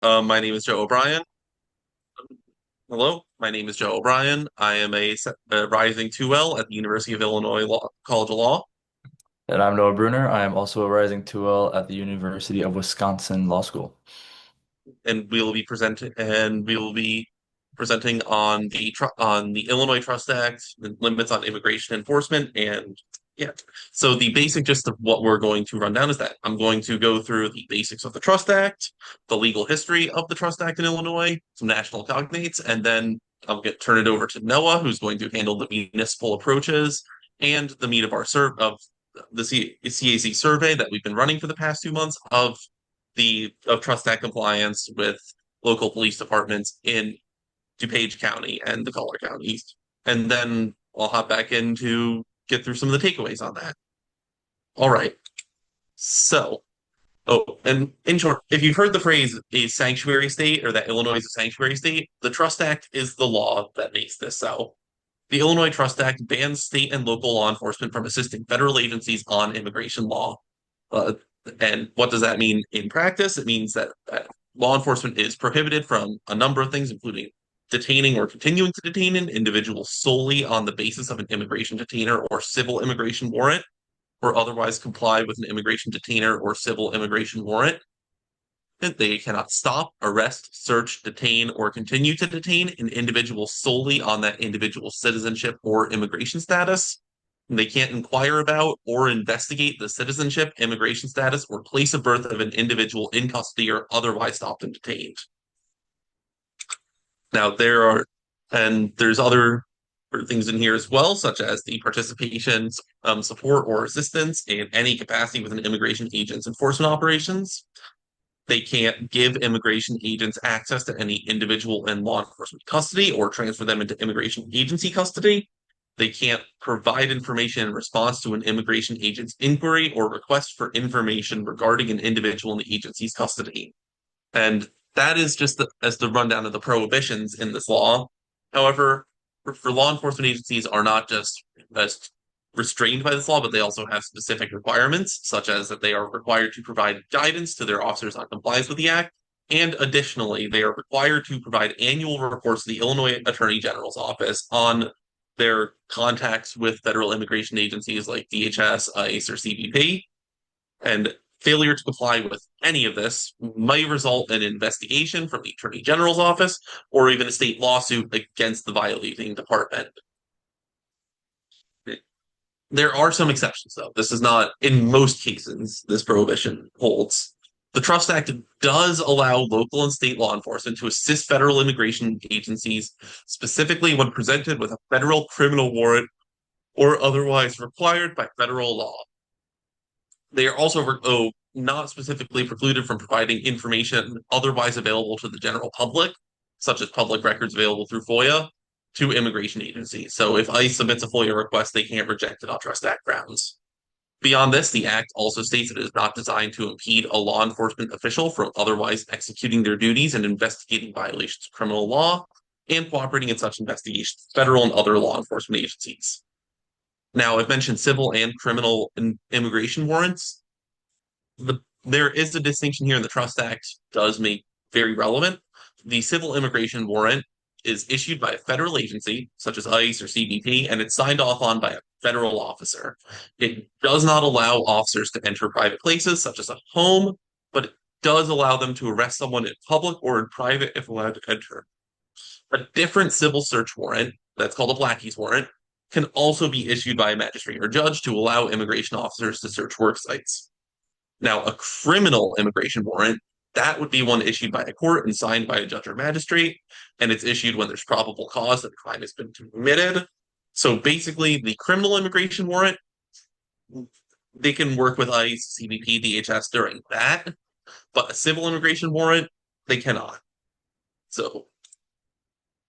My name is Joe O'Brien. Hello, my name is Joe O'Brien. I am a rising 2L at the University of Illinois College of Law, And I'm Noah Brunner. I am also a rising 2L at the University of Wisconsin Law School. and we will be presenting on the Illinois Trust Act, the limits on immigration enforcement, and yeah. So the basic gist of what we're going to run down is that I'm going to go through the basics of the Trust Act, the legal history of the Trust Act in Illinois, some national cognates, and then turn it over to Noah, who's going to handle the municipal approaches and the meat of the CAC survey that we've been running for the past 2 months of Trust Act compliance with local police departments in DuPage County and the Collier counties. And then I'll hop back in to get through some of the takeaways on that. All right. So, and in short, if you've heard the phrase a sanctuary state or that Illinois is a sanctuary state, the Trust Act is the law that makes this so. The Illinois Trust Act bans state and local law enforcement from assisting federal agencies on immigration law. Uh, and what does that mean in practice? It means that law enforcement is prohibited from a number of things, including detaining or continuing to detain an individual solely on the basis of an immigration detainer or civil immigration warrant, or otherwise comply with an immigration detainer or civil immigration warrant. They cannot stop, arrest, search, detain, or continue to detain an individual solely on that individual's citizenship or immigration status. They can't inquire about or investigate the citizenship, immigration status, or place of birth of an individual in custody or otherwise stopped and detained. Now, there's other things in here as well, such as the participation, support, or assistance in any capacity with an immigration agent's enforcement operations. They can't give immigration agents access to any individual in law enforcement custody or transfer them into immigration agency custody. They can't provide information in response to an immigration agent's inquiry or request for information regarding an individual in the agency's custody. And that is as the rundown of the prohibitions in this law. However, for law enforcement agencies are not just as restrained by this law, but they also have specific requirements, such as that they are required to provide guidance to their officers on compliance with the act. And additionally, they are required to provide annual reports to the Illinois Attorney General's office on their contacts with federal immigration agencies like DHS, ICE, or CBP. And failure to comply with any of this might result in an investigation from the Attorney General's office or even a state lawsuit against the violating department. There are some exceptions, though. This is not, in most cases, this prohibition holds. The Trust Act does allow local and state law enforcement to assist federal immigration agencies, specifically when presented with a federal criminal warrant or otherwise required by federal law. They are also not specifically precluded from providing information otherwise available to the general public, such as public records available through FOIA, to immigration agencies. So if ICE submits a FOIA request, they can't reject it on Trust Act grounds. Beyond this, the Act also states it is not designed to impede a law enforcement official from otherwise executing their duties and investigating violations of criminal law and cooperating in such investigations with federal and other law enforcement agencies. Now, I've mentioned civil and criminal immigration warrants. There is a distinction here, and the Trust Act does make very relevant. The civil immigration warrant is issued by a federal agency, such as ICE or CBP, and it's signed off on by a federal officer. It does not allow officers to enter private places, such as a home, but it does allow them to arrest someone in public or in private if allowed to enter. A different civil search warrant, that's called a Blackie's warrant, can also be issued by a magistrate or judge to allow immigration officers to search work sites. Now, a criminal immigration warrant, that would be one issued by a court and signed by a judge or magistrate, and it's issued when there's probable cause that a crime has been committed. So basically, the criminal immigration warrant, they can work with ICE, CBP, DHS during that, but a civil immigration warrant, they cannot. So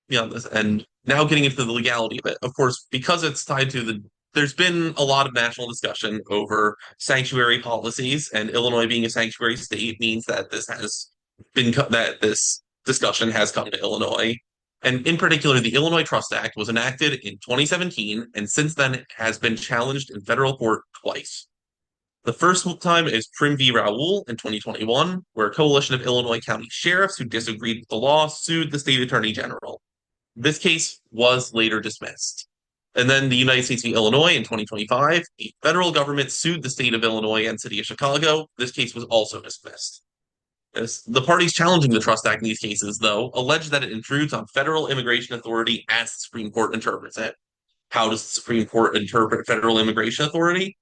beyond this, and now getting into the legality of it, of course, because it's tied to there's been a lot of national discussion over sanctuary policies, and Illinois being a sanctuary state means that this discussion has come to Illinois. And in particular, the Illinois Trust Act was enacted in 2017, and since then it has been challenged in federal court twice. The first time is Prim v. Raoul in 2021, where a coalition of Illinois County sheriffs who disagreed with the law sued the state attorney general. This case was later dismissed. And then the United States v. Illinois in 2025, the federal government sued the state of Illinois and city of Chicago. This case was also dismissed. The parties challenging the Trust Act in these cases, though, allege that it intrudes on federal immigration authority as the Supreme Court interprets it. How does the Supreme Court interpret federal immigration authority?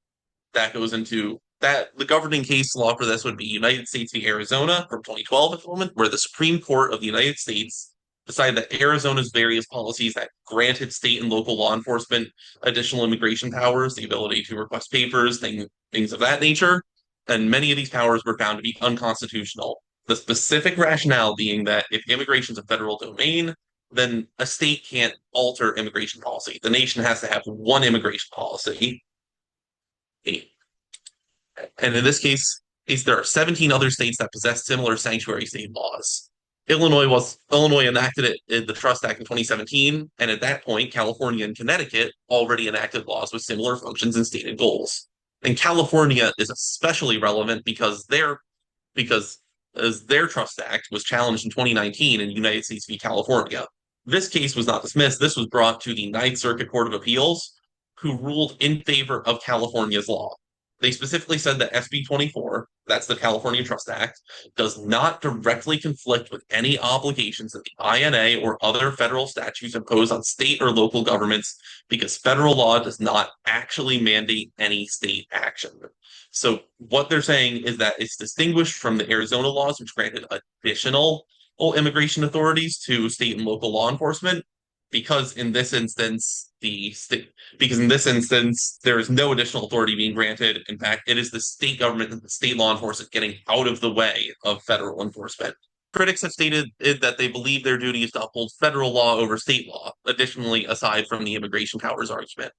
That goes into that the governing case law for this would be United States v. Arizona from 2012 at the moment, where the Supreme Court of the United States decided that Arizona's various policies that granted state and local law enforcement additional immigration powers, the ability to request papers, things of that nature, and many of these powers were found to be unconstitutional. The specific rationale being that if immigration is a federal domain, then a state can't alter immigration policy. The nation has to have one immigration policy. And in this case, there are 17 other states that possess similar sanctuary state laws. Illinois enacted it in the Trust Act in 2017, and at that point, California and Connecticut already enacted laws with similar functions and stated goals. And California is especially relevant because as their Trust Act was challenged in 2019 in United States v. California. This case was not dismissed. This was brought to the Ninth Circuit Court of Appeals, who ruled in favor of California's law. They specifically said that SB 24, that's the California Trust Act, does not directly conflict with any obligations that the INA or other federal statutes impose on state or local governments because federal law does not actually mandate any state action. So what they're saying is that it's distinguished from the Arizona laws, which granted additional immigration authorities to state and local law enforcement, because in this instance, there is no additional authority being granted. In fact, it is the state government and the state law enforcement getting out of the way of federal enforcement. Critics have stated that they believe their duty is to uphold federal law over state law, additionally, aside from the immigration powers argument.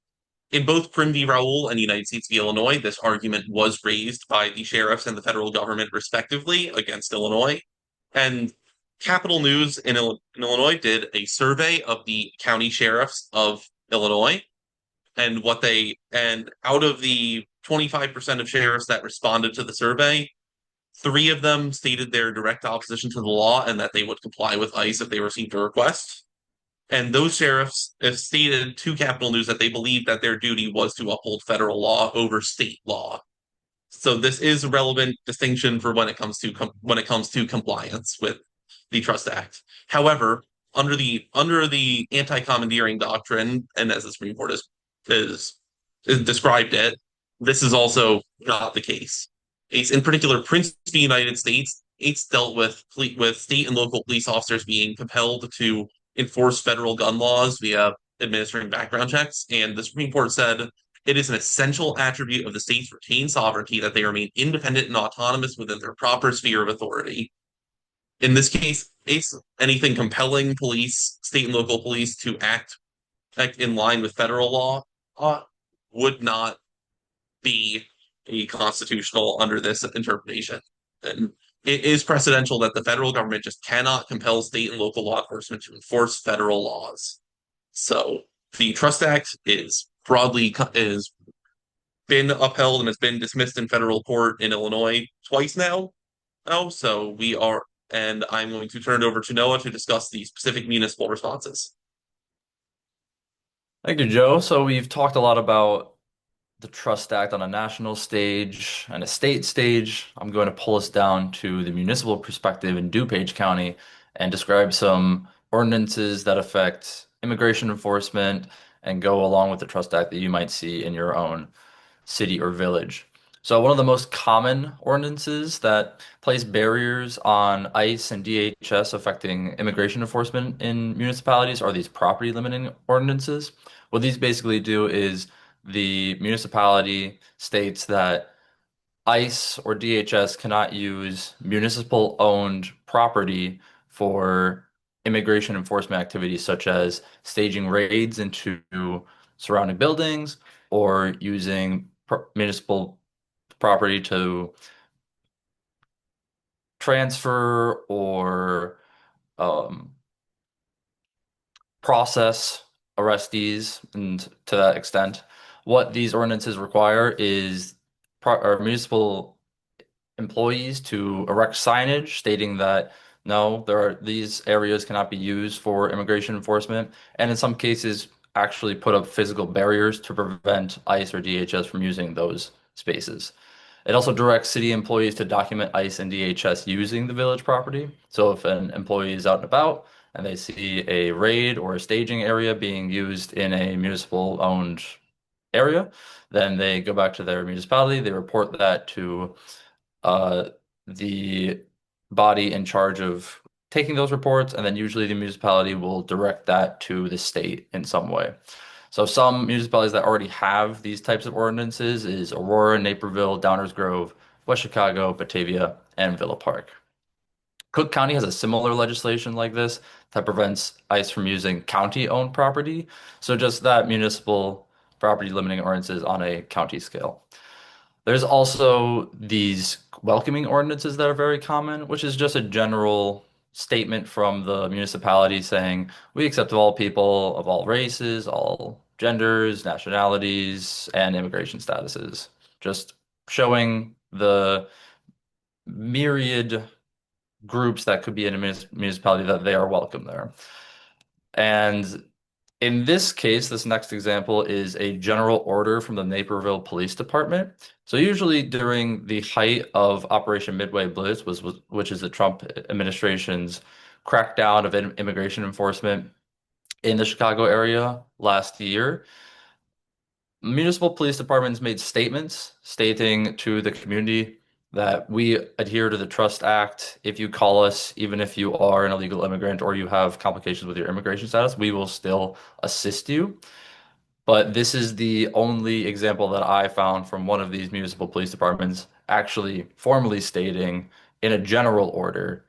In both Prim v. Raoul and United States v. Illinois, this argument was raised by the sheriffs and the federal government, respectively, against Illinois. And Capital News in Illinois did a survey of the county sheriffs of Illinois, and out of the 25% of sheriffs that responded to the survey, 3 of them stated their direct opposition to the law and that they would comply with ICE if they received a request. And those sheriffs have stated to Capital News that they believed that their duty was to uphold federal law over state law. So this is a relevant distinction for when it comes to compliance with the Trust Act. However, under the anti-commandeering doctrine, and as the Supreme Court is described it, this is also not the case. In particular, Prince v. United States, it's dealt with state and local police officers being compelled to enforce federal gun laws via administering background checks, and the Supreme Court said it is an essential attribute of the state's retained sovereignty that they remain independent and autonomous within their proper sphere of authority. In this case, anything compelling state and local police to act in line with federal law would not be constitutional under this interpretation. And it is precedential that the federal government just cannot compel state and local law enforcement to enforce federal laws. So the Trust Act is been upheld and has been dismissed in federal court in Illinois twice now. And I'm going to turn it over to Noah to discuss the specific municipal responses. Thank you, Joe. So we've talked a lot about the Trust Act on a national stage and a state stage. I'm going to pull us down to the municipal perspective in DuPage County and describe some ordinances that affect immigration enforcement and go along with the Trust Act that you might see in your own city or village. So one of the most common ordinances that place barriers on ICE and DHS affecting immigration enforcement in municipalities are these property limiting ordinances. What these basically do is the municipality states that ICE or DHS cannot use municipal owned property for immigration enforcement activities such as staging raids into surrounding buildings or using municipal property to transfer or process arrestees. And to that extent, what these ordinances require is or municipal employees to erect signage stating that no, these areas cannot be used for immigration enforcement, and in some cases actually put up physical barriers to prevent ICE or DHS from using those spaces. It also directs city employees to document ICE and DHS using the village property. So if an employee is out and about and they see a raid or a staging area being used in a municipal owned area, then they go back to their municipality, they report that to uh, the body in charge of taking those reports, and then usually the municipality will direct that to the state in some way. So some municipalities that already have these types of ordinances is Aurora, Naperville, Downers Grove, West Chicago, Batavia, and Villa Park. Cook County has a similar legislation like this that prevents ICE from using county-owned property. So just that municipal property limiting ordinances on a county scale. There's also these welcoming ordinances that are very common, which is just a general statement from the municipality saying we accept all people of all races, all genders, nationalities, and immigration statuses. Just showing the myriad groups that could be in a municipality that they are welcome there. And in this case, this next example is a general order from the Naperville Police Department. So usually during the height of Operation Midway Blitz, which is the Trump administration's crackdown of immigration enforcement in the Chicago area last year, municipal police departments made statements stating to the community that we adhere to the Trust Act. If you call us, even if you are an illegal immigrant or you have complications with your immigration status, we will still assist you. But this is the only example that I found from one of these municipal police departments actually formally stating in a general order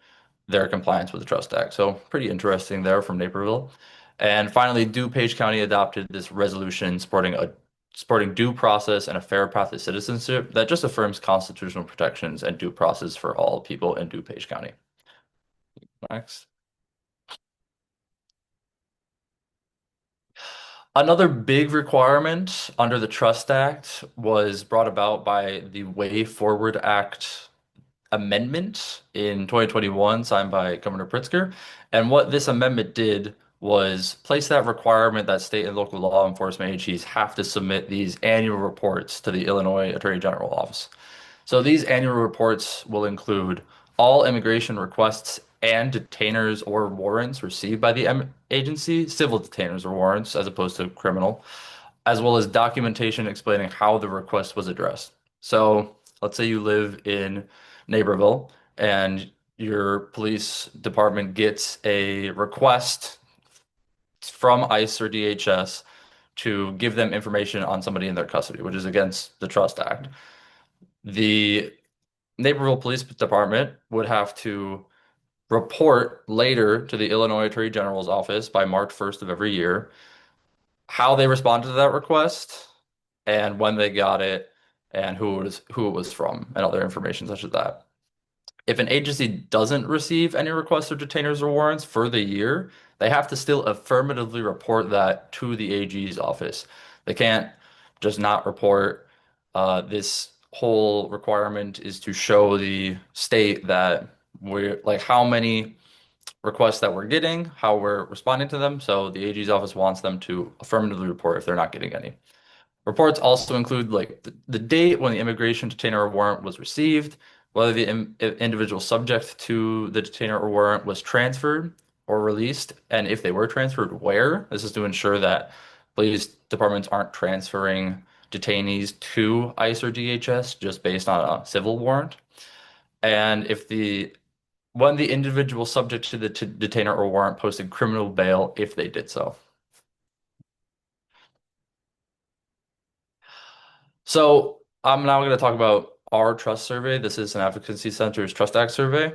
their compliance with the Trust Act. So pretty interesting there from Naperville. And finally, DuPage County adopted this resolution supporting due process and a fair path to citizenship that just affirms constitutional protections and due process for all people in DuPage County. Next. Another big requirement under the Trust Act was brought about by the Way Forward Act amendment in 2021, signed by Governor Pritzker. And what this amendment did was place that requirement that state and local law enforcement agencies have to submit these annual reports to the Illinois Attorney General Office. So these annual reports will include all immigration requests and detainers or warrants received by the agency, civil detainers or warrants as opposed to criminal, as well as documentation explaining how the request was addressed. So let's say you live in Naperville and your police department gets a request from ICE or DHS to give them information on somebody in their custody, which is against the Trust Act. The Naperville Police Department would have to report later to the Illinois Attorney General's office by March 1st of every year how they responded to that request and when they got it and who it was from and other information such as that. If an agency doesn't receive any requests or detainers or warrants for the year, they have to still affirmatively report that to the AG's office. They can't just not report. This whole requirement is to show the state that we're like how many requests that we're getting, how we're responding to them. So the AG's office wants them to affirmatively report if they're not getting any. Reports also include like the date when the immigration detainer or warrant was received, whether the individual subject to the detainer or warrant was transferred or released, and if they were transferred, where. This is to ensure that police departments aren't transferring detainees to ICE or DHS just based on a civil warrant. And when the individual subject to the detainer or warrant posted criminal bail if they did so. So I'm now going to talk about our trust survey. This is an Advocacy Center's Trust Act survey.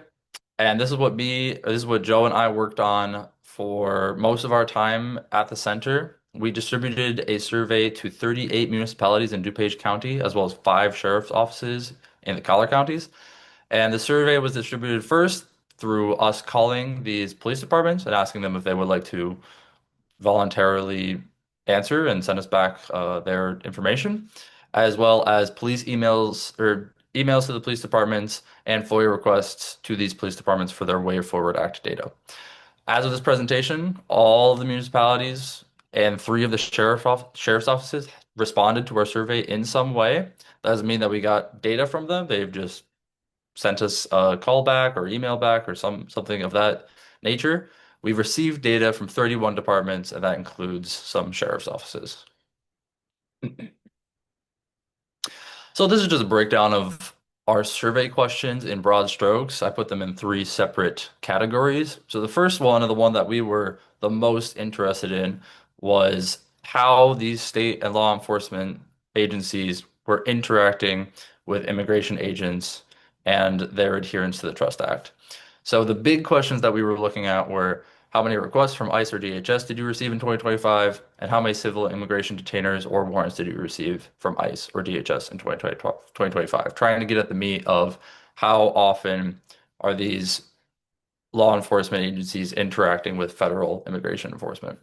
And this is what Joe and I worked on for most of our time at the center. We distributed a survey to 38 municipalities in DuPage County, as well as 5 sheriff's offices in the collar counties. And the survey was distributed first through us calling these police departments and asking them if they would like to voluntarily answer and send us back their information. as well as police emails or emails to the police departments and FOIA requests to these police departments for their Way Forward Act data. As of this presentation, all of the municipalities and three of the sheriff's offices responded to our survey in some way. That doesn't mean that we got data from them. They've just sent us a call back or email back or something of that nature. We've received data from 31 departments, and that includes some sheriff's offices. So this is just a breakdown of our survey questions in broad strokes. I put them in three separate categories. So the first one, and the one that we were the most interested in, was how these state and law enforcement agencies were interacting with immigration agents and their adherence to the Trust Act. So the big questions that we were looking at were how many requests from ICE or DHS did you receive in 2025? And how many civil immigration detainers or warrants did you receive from ICE or DHS in 2025? Trying to get at the meat of how often are these law enforcement agencies interacting with federal immigration enforcement.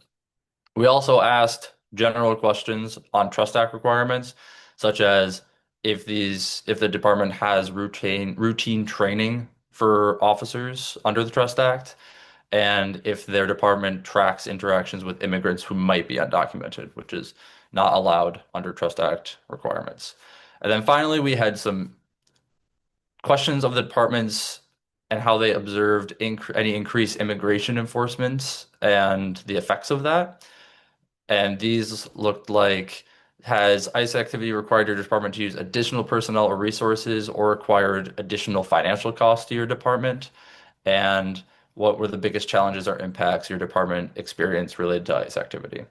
We also asked general questions on Trust Act requirements, such as if the department has routine training for officers under the Trust Act, and if their department tracks interactions with immigrants who might be undocumented, which is not allowed under Trust Act requirements. And then finally, we had some questions of the departments and how they observed any increased immigration enforcement and the effects of that. And these looked like, has ICE activity required your department to use additional personnel or resources or required additional financial costs to your department? And what were the biggest challenges or impacts your department experienced related to ICE activity?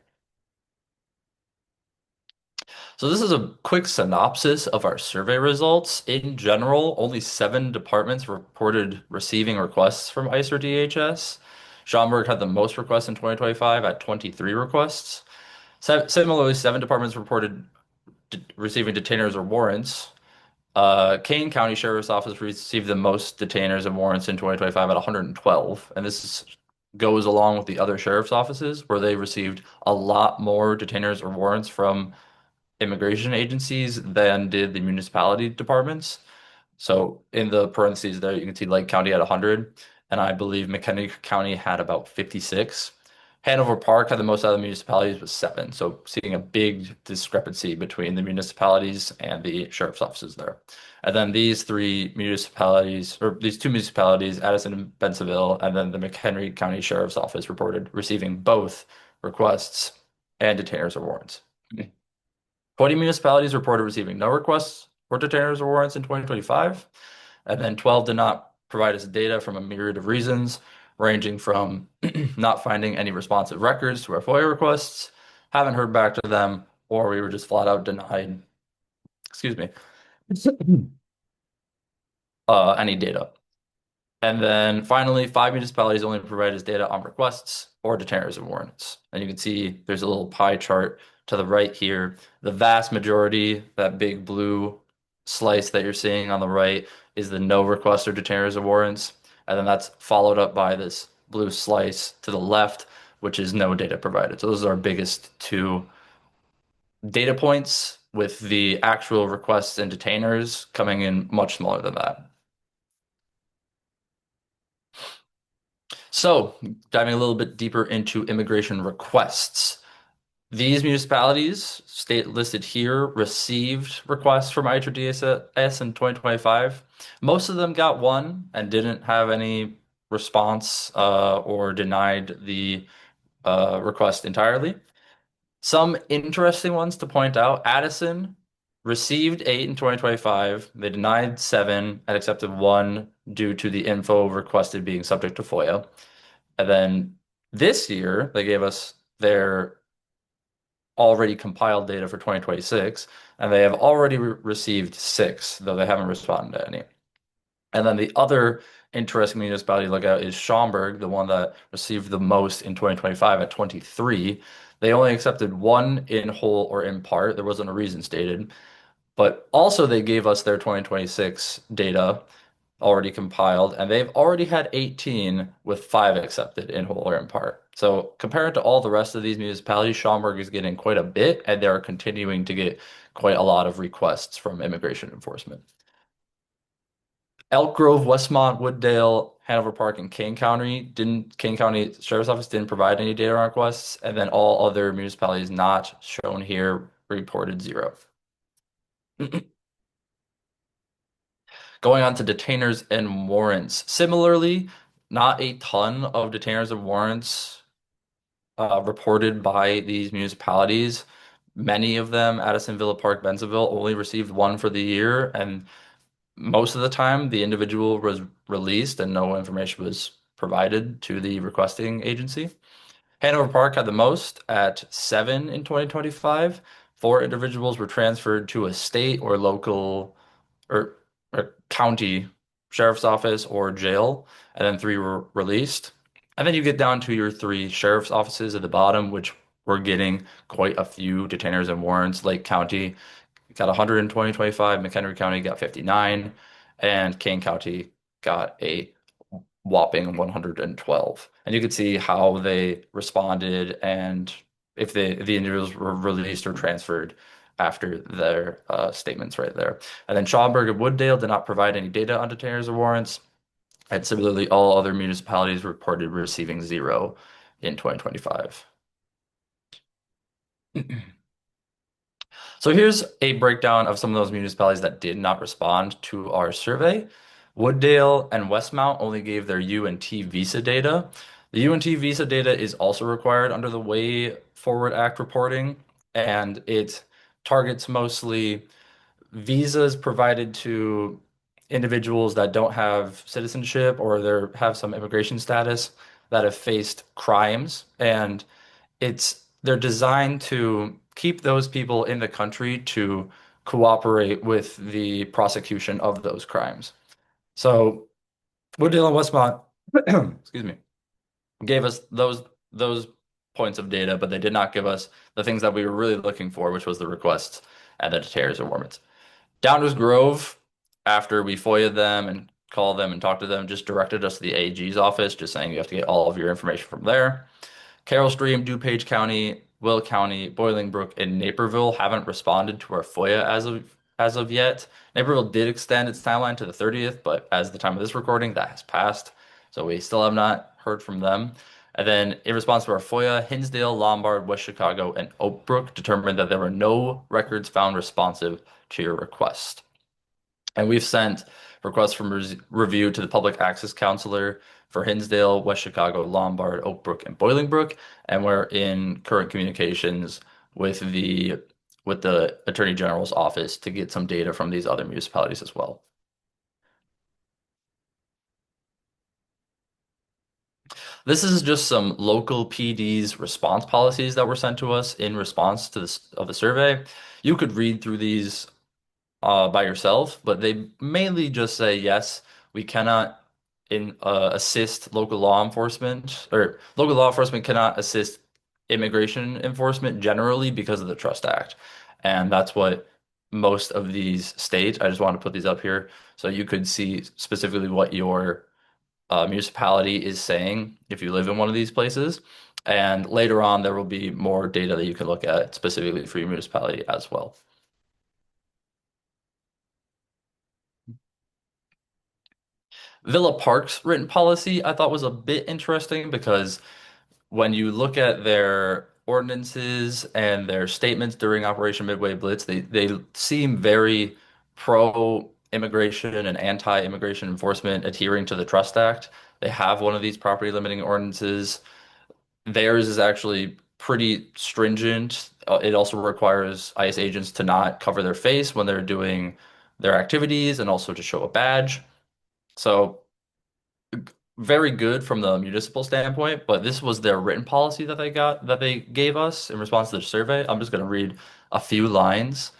So this is a quick synopsis of our survey results. In general, only 7 departments reported receiving requests from ICE or DHS. Schaumburg had the most requests in 2025 at 23 requests. Similarly, 7 departments reported receiving detainers or warrants. Kane County Sheriff's Office received the most detainers and warrants in 2025 at 112, and goes along with the other sheriff's offices where they received a lot more detainers or warrants from immigration agencies than did the municipality departments. So in the parentheses there, you can see Lake County at 100, and I believe McHenry County had about 56. Hanover Park had the most out of the municipalities with 7. So seeing a big discrepancy between the municipalities and the sheriff's offices there. And then these 3 municipalities, or these 2 municipalities, Addison and Bensenville, and then the McHenry County Sheriff's Office reported receiving both requests and detainers or warrants. 20 municipalities reported receiving no requests for detainers or warrants in 2025, and then 12 did not provide us data from a myriad of reasons, ranging from not finding any responsive records to our FOIA requests, haven't heard back to them, or we were just flat out denied, excuse me, any data. And then finally, 5 municipalities only provided us data on requests or detainers and warrants. And you can see there's a little pie chart to the right here. The vast majority, that big blue slice that you're seeing on the right, is the no requests or detainers or warrants. And then that's followed up by this blue slice to the left, which is no data provided. So those are our biggest 2 data points, with the actual requests and detainers coming in much smaller than that. So, diving a little bit deeper into immigration requests. These municipalities, state listed here, received requests from ICE or DHS in 2025. Most of them got one and didn't have any response or denied the request entirely. Some interesting ones to point out: Addison received 8 in 2025. They denied 7 and accepted 1 due to the info requested being subject to FOIA. And then this year, they gave us their already compiled data for 2026, and they have already received 6, though they haven't responded to any. And then the other interesting municipality to look at is Schaumburg, the one that received the most in 2025 at 23. They only accepted 1 in whole or in part. There wasn't a reason stated. But also they gave us their 2026 data already compiled, and they've already had 18 with 5 accepted in whole or in part. So compared to all the rest of these municipalities, Schaumburg is getting quite a bit, and they're continuing to get quite a lot of requests from immigration enforcement. Elk Grove, Westmont, Wooddale, Hanover Park, and Kane County Sheriff's Office didn't provide any data requests, and then all other municipalities not shown here reported zero. Going on to detainers and warrants. Similarly, not a ton of detainers and warrants reported by these municipalities. Many of them, Addison, Villa Park, Bentonville, only received one for the year, and most of the time the individual was released and no information was provided to the requesting agency. Hanover Park had the most at 7 in 2025. Four individuals were transferred to a state or local or, or county sheriff's office or jail, and then three were released. And then you get down to your three sheriff's offices at the bottom, which were getting quite a few detainers and warrants. Lake County got 100 in 2025, McHenry County got 59, and Kane County got a whopping 112. And you could see how they responded and if the individuals were released or transferred after their statements right there. And then Schaumburg and Wooddale did not provide any data on detainers or warrants. And similarly, all other municipalities reported receiving zero in 2025. So here's a breakdown of some of those municipalities that did not respond to our survey. Wooddale and Westmount only gave their UNT visa data. The UNT visa data is also required under the Way Forward Act reporting, and it targets mostly visas provided to individuals that don't have citizenship or they have some immigration status that have faced crimes. And they're designed to keep those people in the country to cooperate with the prosecution of those crimes. So Woodale and Westmont, excuse me, gave us those points of data, but they did not give us the things that we were really looking for, which was the requests and the detainers and warrants. Downers Grove, after we FOIA'd them and called them and talked to them, just directed us to the AG's office, just saying you have to get all of your information from there. Carroll Stream, DuPage County, Will County, Bolingbrook, and Naperville haven't responded to our FOIA as of yet. Naperville did extend its timeline to the 30th, but as the time of this recording, that has passed. So we still have not heard from them. And then in response to our FOIA, Hinsdale, Lombard, West Chicago, and Oakbrook determined that there were no records found responsive to your request. And we've sent requests for review to the public access counselor for Hinsdale, West Chicago, Lombard, Oakbrook, and Bolingbrook, and we're in current communications with the Attorney General's office to get some data from these other municipalities as well. This is just some local PD's response policies that were sent to us in response to the survey. You could read through these by yourself, but they mainly just say, yes, we cannot assist local law enforcement, or local law enforcement cannot assist immigration enforcement generally because of the Trust Act. And that's what most of these state. I just want to put these up here so you could see specifically what your municipality is saying if you live in one of these places. And later on, there will be more data that you can look at specifically for your municipality as well. Villa Park's written policy I thought was a bit interesting because when you look at their ordinances and their statements during Operation Midway Blitz, they seem very pro-immigration and anti-immigration enforcement, adhering to the Trust Act. They have one of these property limiting ordinances. Theirs is actually pretty stringent. It also requires ICE agents to not cover their face when they're doing their activities and also to show a badge. So very good from the municipal standpoint, but this was their written policy that they gave us in response to the survey. I'm just going to read a few lines.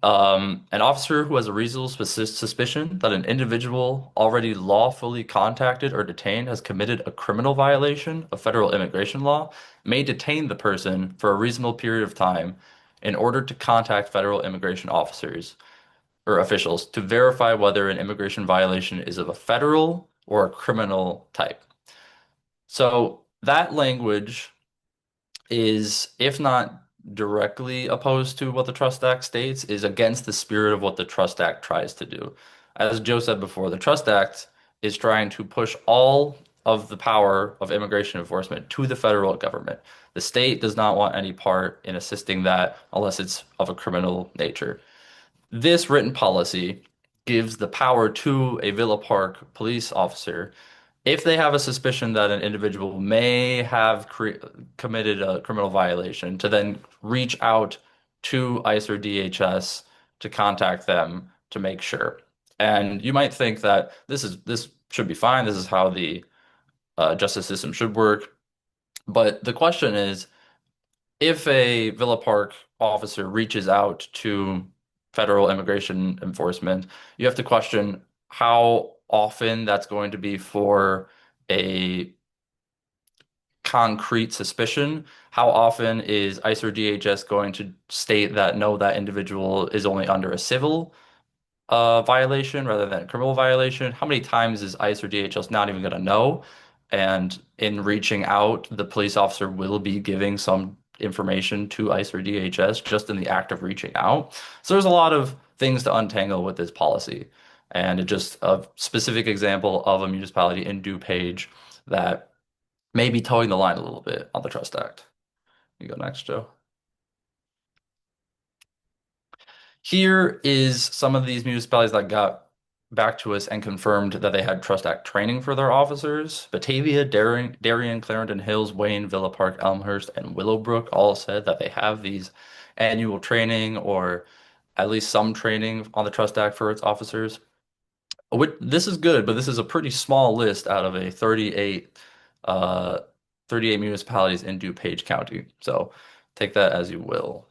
An officer who has a reasonable suspicion that an individual already lawfully contacted or detained has committed a criminal violation of federal immigration law may detain the person for a reasonable period of time in order to contact federal immigration officers or officials to verify whether an immigration violation is of a federal or a criminal type. So That language is, if not directly opposed to what the Trust Act states, is against the spirit of what the Trust Act tries to do. As Joe said before, the Trust Act is trying to push all of the power of immigration enforcement to the federal government. The state does not want any part in assisting that unless it's of a criminal nature. This written policy gives the power to a Villa Park police officer if they have a suspicion that an individual may have committed a criminal violation, to then reach out to ICE or DHS to contact them to make sure. And you might think that this should be fine. This is how the justice system should work. But the question is, if a Villa Park officer reaches out to federal immigration enforcement, you have to question how often that's going to be for a concrete suspicion. How often is ICE or DHS going to state that no, that individual is only under a civil violation rather than a criminal violation? How many times is ICE or DHS not even going to know? And in reaching out, the police officer will be giving some information to ICE or DHS just in the act of reaching out. So there's a lot of things to untangle with this policy. And it just a specific example of a municipality in DuPage that may be towing the line a little bit on the Trust Act. You go next, Joe. Here is some of these municipalities that got back to us and confirmed that they had Trust Act training for their officers. Batavia, Darien, Clarendon Hills, Wayne, Villa Park, Elmhurst, and Willowbrook all said that they have these annual training or at least some training on the Trust Act for its officers. This is good, but this is a pretty small list out of a uh, 38 municipalities in DuPage County. So take that as you will.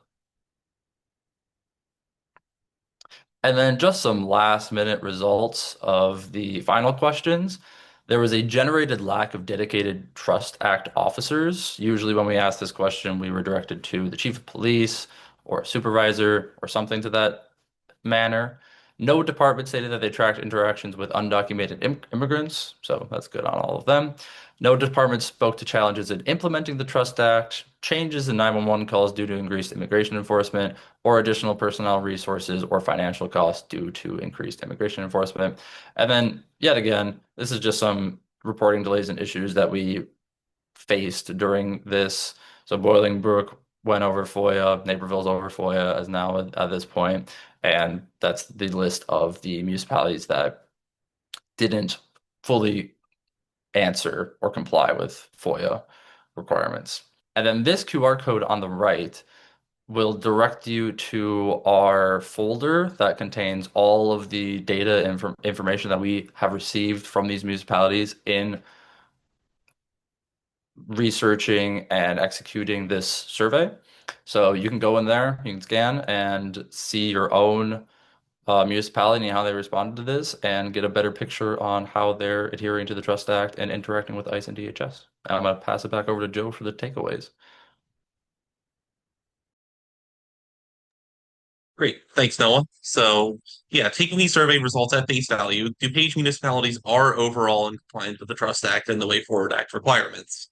And then just some last minute results of the final questions. There was a generated lack of dedicated Trust Act officers. Usually, when we ask this question, we were directed to the chief of police or a supervisor or something to that manner. No department stated that they tracked interactions with undocumented immigrants, so that's good on all of them. No department spoke to challenges in implementing the Trust Act, changes in 911 calls due to increased immigration enforcement, or additional personnel resources or financial costs due to increased immigration enforcement. And then, yet again, this is just some reporting delays and issues that we faced during this. So Bolingbrook went over FOIA, Naperville's over FOIA as now at this point, and that's the list of the municipalities that didn't fully answer or comply with FOIA requirements. And then this QR code on the right will direct you to our folder that contains all of the data information that we have received from these municipalities in researching and executing this survey. So you can go in there, you can scan and see your own municipality and how they responded to this and get a better picture on how they're adhering to the Trust Act and interacting with ICE and DHS. And I'm going to pass it back over to Joe for the takeaways. Great. Thanks, Noah. So, yeah, taking these survey results at face value, DuPage municipalities are overall in compliance with the Trust Act and the Way Forward Act requirements.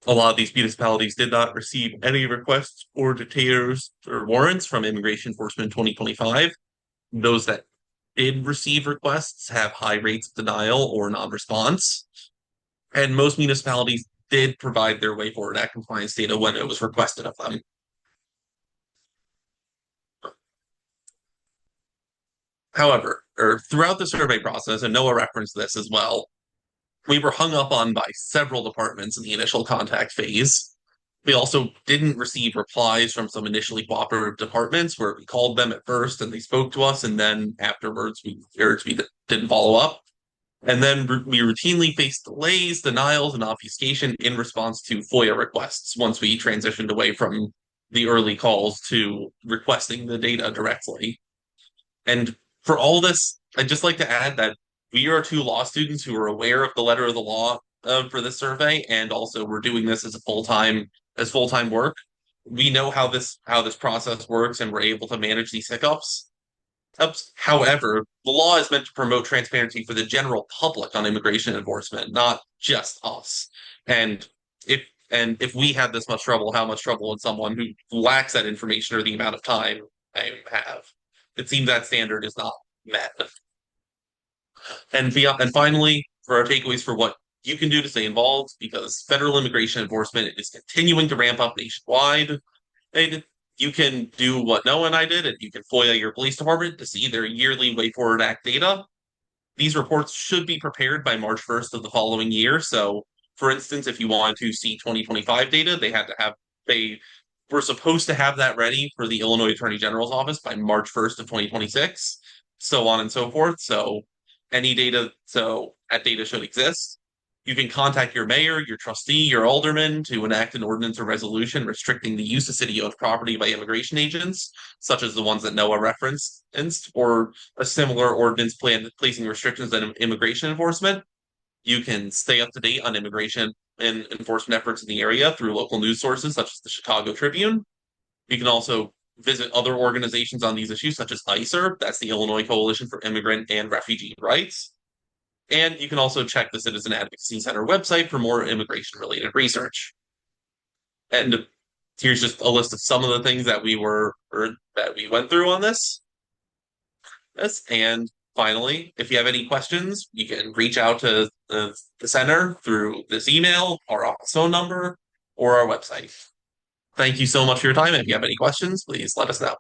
A lot of these municipalities did not receive any requests for detainers or warrants from Immigration Enforcement 2025. Those that did receive requests have high rates of denial or non-response. And most municipalities did provide their Way Forward Act compliance data when it was requested of them. However, throughout the survey process, and Noah referenced this as well, we were hung up on by several departments in the initial contact phase. We also didn't receive replies from some initially cooperative departments where we called them at first and they spoke to us, and then afterwards we didn't follow up. And then we routinely faced delays, denials, and obfuscation in response to FOIA requests once we transitioned away from the early calls to requesting the data directly. And for all this, I'd just like to add that we are two law students who are aware of the letter of the law for this survey, and also we're doing this as full-time work. We know how this process works, and we're able to manage these hiccups. However, the law is meant to promote transparency for the general public on immigration enforcement, not just us. And if we had this much trouble, how much trouble would someone who lacks that information or the amount of time I have? It seems that standard is not met. And finally, for our takeaways for what you can do to stay involved, because federal immigration enforcement is continuing to ramp up nationwide. And you can do what Noah and I did, and you can FOIA your police department to see their yearly Way Forward Act data. These reports should be prepared by March 1st of the following year. So, for instance, if you wanted to see 2025 data, they were supposed to have that ready for the Illinois Attorney General's office by March 1st of 2026, so on and so forth. So that data should exist. You can contact your mayor, your trustee, your alderman to enact an ordinance or resolution restricting the use of city-owned property by immigration agents, such as the ones that Noah referenced, or a similar ordinance plan placing restrictions on immigration enforcement. You can stay up to date on immigration and enforcement efforts in the area through local news sources such as the Chicago Tribune. You can also visit other organizations on these issues, such as ICER, that's the Illinois Coalition for Immigrant and Refugee Rights. And you can also check the Citizen Advocacy Center website for more immigration related research. And here's just a list of some of the things that we went through on this. And finally, if you have any questions, you can reach out to the center through this email, our office phone number, or our website. Thank you so much for your time. If you have any questions, please let us know.